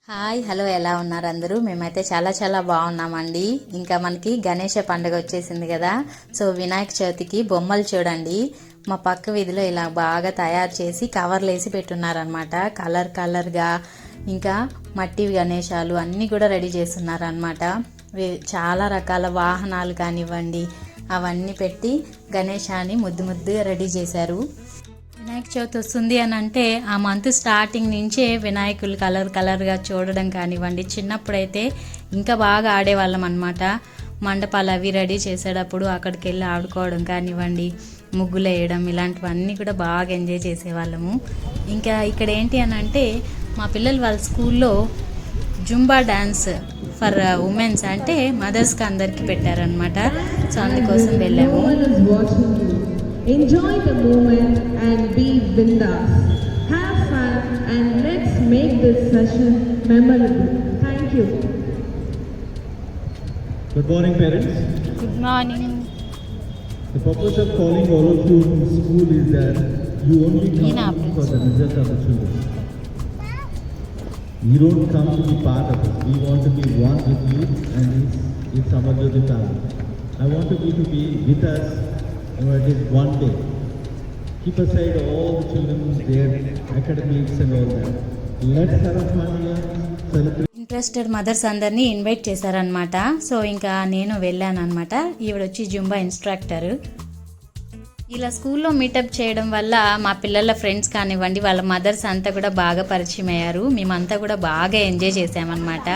Hi hello ఎలా ఉన్నారు అందరూ? మేమైతే చాలా బాగున్నామండి. ఇంకా మనకి గణేష పండుగ వచ్చేసింది కదా. సో వినాయక చవితికి బొమ్మలు చూడండి మా పక్క వీధిలో ఇలా బాగా తయారు చేసి కవర్లు వేసి పెట్టున్నారనమాట. కలర్గా ఇంకా మట్టి గణేశాలు అన్నీ కూడా రెడీ చేస్తున్నారనమాట. చాలా రకాల వాహనాలు కానివ్వండి అవన్నీ పెట్టి గణేశాన్ని ముద్దుగా రెడీ చేశారు. వినాయక చవితి వస్తుంది అని అంటే ఆ మంత్ స్టార్టింగ్ నుంచే వినాయకులు కలర్గా చూడడం కానివ్వండి. చిన్నప్పుడైతే ఇంకా బాగా ఆడేవాళ్ళం అనమాట. మండపాలు అవి రెడీ చేసేటప్పుడు అక్కడికి వెళ్ళి ఆడుకోవడం కానివ్వండి, ముగ్గులు వేయడం ఇలాంటివన్నీ కూడా బాగా ఎంజాయ్ చేసేవాళ్ళము. ఇంకా ఇక్కడ ఏంటి అని అంటే మా పిల్లలు వాళ్ళ స్కూల్లో జుంబా డ్యాన్స్ ఫర్ ఉమెన్స్ అంటే మదర్స్కి అందరికీ పెట్టారనమాట. సో అందుకోసం వెళ్ళాము. Enjoy the moment and be bindas. Have fun and let's make this session memorable. Thank you. Good morning, parents. Good morning. The purpose of calling all of you to school is that you only come for the result of the children. You don't come to be part of it. We want to be one with you and it's our Jyoti family. I want you to be with us. It is one day. Keep aside all the children, their academics and all that. Let's have a fun here. Celebrate. Interested mothers అందరినీ invite చేశారనమాట. So ఇంకా నేను వెళ్ళాను అనమాట. ఈవిడ వచ్చి Zumba instructor. ఇలా స్కూల్లో మీటప్ చేయడం వల్ల మా పిల్లల ఫ్రెండ్స్ కానివ్వండి వాళ్ళ మదర్స్ అంతా కూడా బాగా పరిచయం అయ్యారు. మేమంతా కూడా బాగా ఎంజాయ్ చేసామన్నమాట.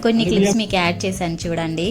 కొన్ని క్లిప్స్ మీకు యాడ్ చేశాను చూడండి.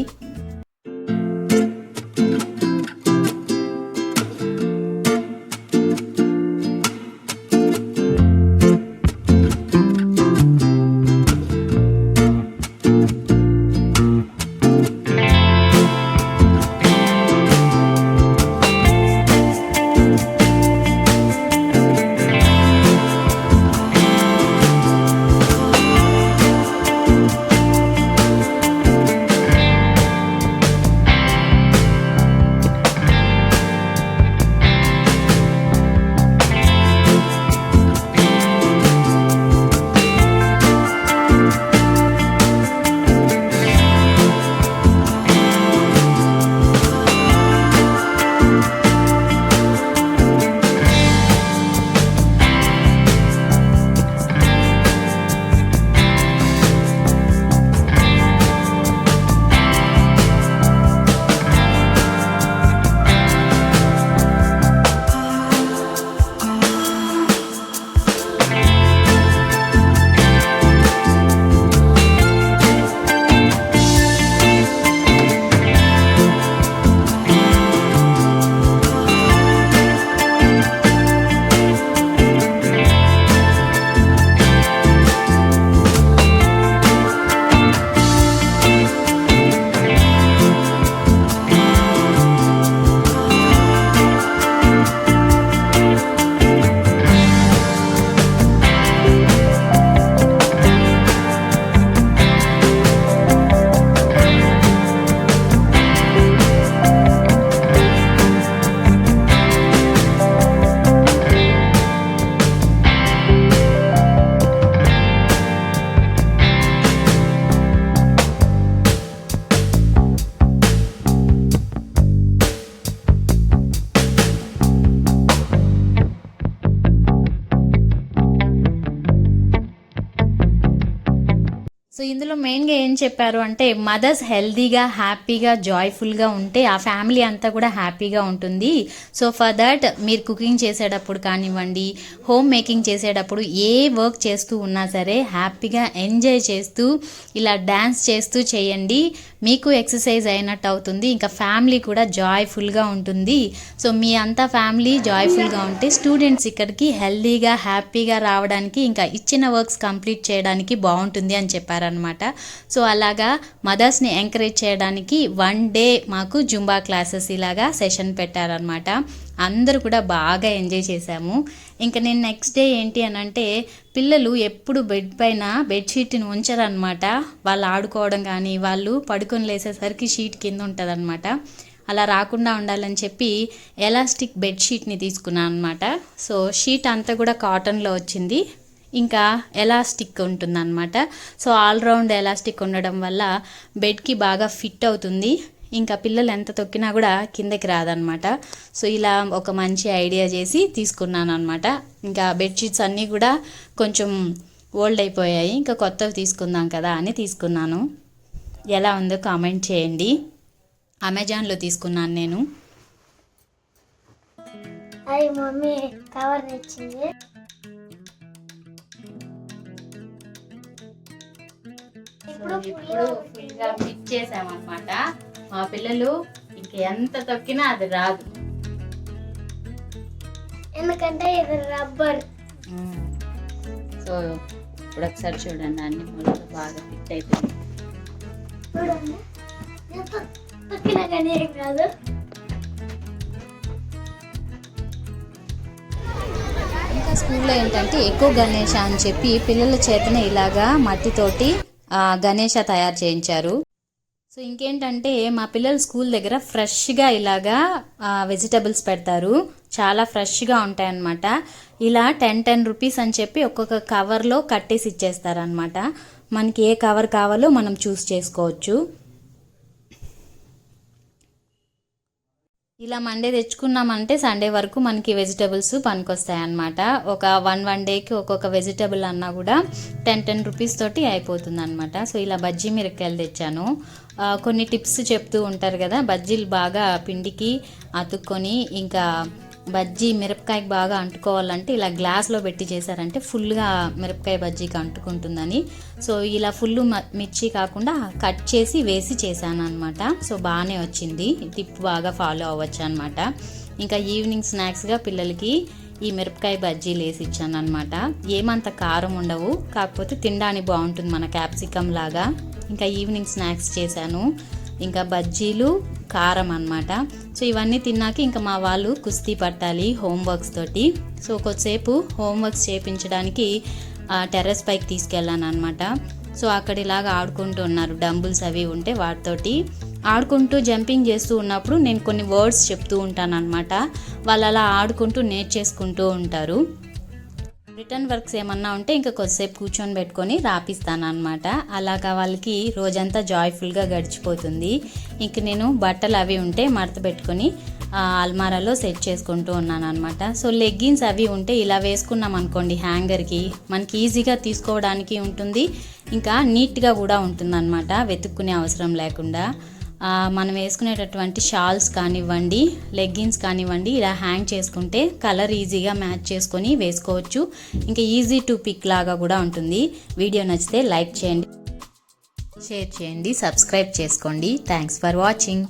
సో ఇందులో మెయిన్గా ఏం చెప్పారు అంటే మదర్స్ హెల్దీగా హ్యాపీగా జాయ్ఫుల్గా ఉంటే ఆ ఫ్యామిలీ అంతా కూడా హ్యాపీగా ఉంటుంది. సో ఫర్ దట్ మీరు కుకింగ్ చేసేటప్పుడు కానివ్వండి, హోమ్ మేకింగ్ చేసేటప్పుడు ఏ వర్క్ చేస్తూ ఉన్నా సరే హ్యాపీగా ఎంజాయ్ చేస్తూ ఇలా డ్యాన్స్ చేస్తూ చేయండి. మీకు ఎక్సర్సైజ్ అయినట్టు అవుతుంది, ఇంకా ఫ్యామిలీ కూడా జాయ్ఫుల్గా ఉంటుంది. సో మీ అంతా ఫ్యామిలీ జాయ్ఫుల్గా ఉంటే స్టూడెంట్స్ ఇక్కడికి హెల్దీగా హ్యాపీగా రావడానికి ఇంకా ఇచ్చిన వర్క్స్ కంప్లీట్ చేయడానికి బాగుంటుంది అని చెప్పారనమాట. సో అలాగా మదర్స్ని ఎంకరేజ్ చేయడానికి 1 డే మాకు జుంబా క్లాసెస్ ఇలాగా సెషన్ పెట్టారనమాట. అందరూ కూడా బాగా ఎంజాయ్ చేశాము. ఇంకా నేను నెక్స్ట్ డే ఏంటి అని అంటే పిల్లలు ఎప్పుడు బెడ్ పైన బెడ్షీట్ని ఉంచరనమాట. వాళ్ళు ఆడుకోవడం కానీ వాళ్ళు పడుకొని లేసేసరికి షీట్ కింద ఉంటుందన్నమాట. అలా రాకుండా ఉండాలని చెప్పి ఎలాస్టిక్ బెడ్షీట్ని తీసుకున్నాను అనమాట. సో షీట్ అంతా కూడా కాటన్లో వచ్చింది. ఇంకా ఎలాస్టిక్ ఉంటుందన్నమాట. సో ఆల్రౌండ్ ఎలాస్టిక్ ఉండడం వల్ల బెడ్కి బాగా ఫిట్ అవుతుంది. ఇంకా పిల్లలు ఎంత తొక్కినా కూడా కిందకి రాదనమాట. సో ఇలా ఒక మంచి ఐడియా చేసి తీసుకున్నాను అనమాట. ఇంకా బెడ్షీట్స్ అన్నీ కూడా కొంచెం ఓల్డ్ అయిపోయాయి, ఇంకా కొత్తవి తీసుకుందాం కదా అని తీసుకున్నాను. ఎలా ఉందో కామెంట్ చేయండి. అమెజాన్లో తీసుకున్నాను నేను. అది మమ్మీ కవర్ తెచ్చింది. ఇప్పుడు ఫుల్గా ఫిట్ చేసామన్నమాట. మా పిల్లలు ఇంక ఎంత తొక్కినా అది రాదు, ఎందుకంటే ఇది రబ్బర్. సో ఇప్పుడు ఒకసారి చూడండి, అన్ని ముళ్ళు బాగా ఫిట్ అయిపోయింది. చూడండి ఎంత తొక్కినా కానీ ఏం కాదు. ఇంకా స్కూల్లో ఏంటంటే ఎక్కువ గణేష అని చెప్పి పిల్లల చేతనే ఇలాగా మట్టితోటి గణేష తయారు చేయించారు. సో ఇంకేంటంటే మా పిల్లలు స్కూల్ దగ్గర ఫ్రెష్గా ఇలాగా వెజిటబుల్స్ పెడతారు, చాలా ఫ్రెష్గా ఉంటాయన్నమాట. ఇలా 10 రూపీస్ అని చెప్పి ఒక్కొక్క కవర్లో కట్టేసి ఇచ్చేస్తారనమాట. మనకి ఏ కవర్ కావాలో మనం చూస్ చేసుకోవచ్చు. ఇలా మండే తెచ్చుకున్నామంటే సండే వరకు మనకి వెజిటబుల్స్ పనికొస్తాయి అన్నమాట. ఒక వన్ డేకి ఒక్కొక్క వెజిటబుల్ అన్నా కూడా 10 రూపీస్ తోటి అయిపోతుంది అనమాట. సో ఇలా బజ్జీ మిరపకాయలు తెచ్చాను. కొన్ని టిప్స్ చెప్తూ ఉంటారు కదా, బజ్జీలు బాగా పిండికి అతుక్కొని ఇంకా బజ్జీ మిరపకాయకి బాగా అంటుకోవాలంటే ఇలా గ్లాస్లో పెట్టి చేశారంటే ఫుల్గా మిరపకాయ బజ్జీకి అంటుకుంటుందని. సో ఇలా ఫుల్ మిర్చి కాకుండా కట్ చేసి వేసి చేశాను అనమాట. సో బాగానే వచ్చింది, టిప్ బాగా ఫాలో అవ్వచ్చు అనమాట. ఇంకా ఈవినింగ్ స్నాక్స్గా పిల్లలకి ఈ మిరపకాయ బజ్జీలు వేసి ఇచ్చాను అనమాట. ఏమంత కారం ఉండవు, కాకపోతే తినడానికి బాగుంటుంది మన క్యాప్సికమ్ లాగా. ఇంకా ఈవినింగ్ స్నాక్స్ చేశాను, ఇంకా బజ్జీలు కారం అన్నమాట. సో ఇవన్నీ తిన్నాక ఇంకా మా వాళ్ళు కుస్తీ పట్టాలి హోంవర్క్స్ తోటి. సో కొద్దిసేపు హోంవర్క్స్ చేయించడానికి టెర్రస్ పైకి తీసుకెళ్ళాను అనమాట. సో అక్కడ ఇలాగ ఆడుకుంటూ ఉన్నారు, డంబుల్స్ అవి ఉంటే వాటితోటి ఆడుకుంటూ జంపింగ్ చేస్తూ ఉన్నప్పుడు నేను కొన్ని వర్డ్స్ చెప్తూ ఉంటాను అనమాట. వాళ్ళు అలా ఆడుకుంటూ నేర్చేసుకుంటూ ఉంటారు. రిటర్న్ వర్క్స్ ఏమన్నా ఉంటే ఇంకా కొద్దిసేపు కూర్చొని పెట్టుకొని రాపిస్తాను అనమాట. అలాగా వాళ్ళకి రోజంతా జాయ్ఫుల్గా గడిచిపోతుంది. ఇంక నేను బట్టలు అవి ఉంటే మడత పెట్టుకొని అల్మారాలో సెట్ చేసుకుంటూ ఉన్నాను అనమాట. సో లెగ్గిన్స్ అవి ఉంటే ఇలా వేసుకున్నాం అనుకోండి హ్యాంగర్కి, మనకి ఈజీగా తీసుకోవడానికి ఉంటుంది, ఇంకా నీట్గా కూడా ఉంటుంది అనమాట, వెతుక్కునే అవసరం లేకుండా. మనం వేసుకునేటటువంటి షాల్స్ కానివ్వండి, లెగ్గిన్స్ కానివ్వండి, ఇలా హ్యాంగ్ చేసుకుంటే కలర్ ఈజీగా మ్యాచ్ చేసుకొని వేసుకోవచ్చు. ఇంకా ఈజీ టు పిక్ లాగా కూడా ఉంటుంది. వీడియో నచ్చితే లైక్ చేయండి, షేర్ చేయండి, సబ్స్క్రైబ్ చేసుకోండి. Thanks for watching.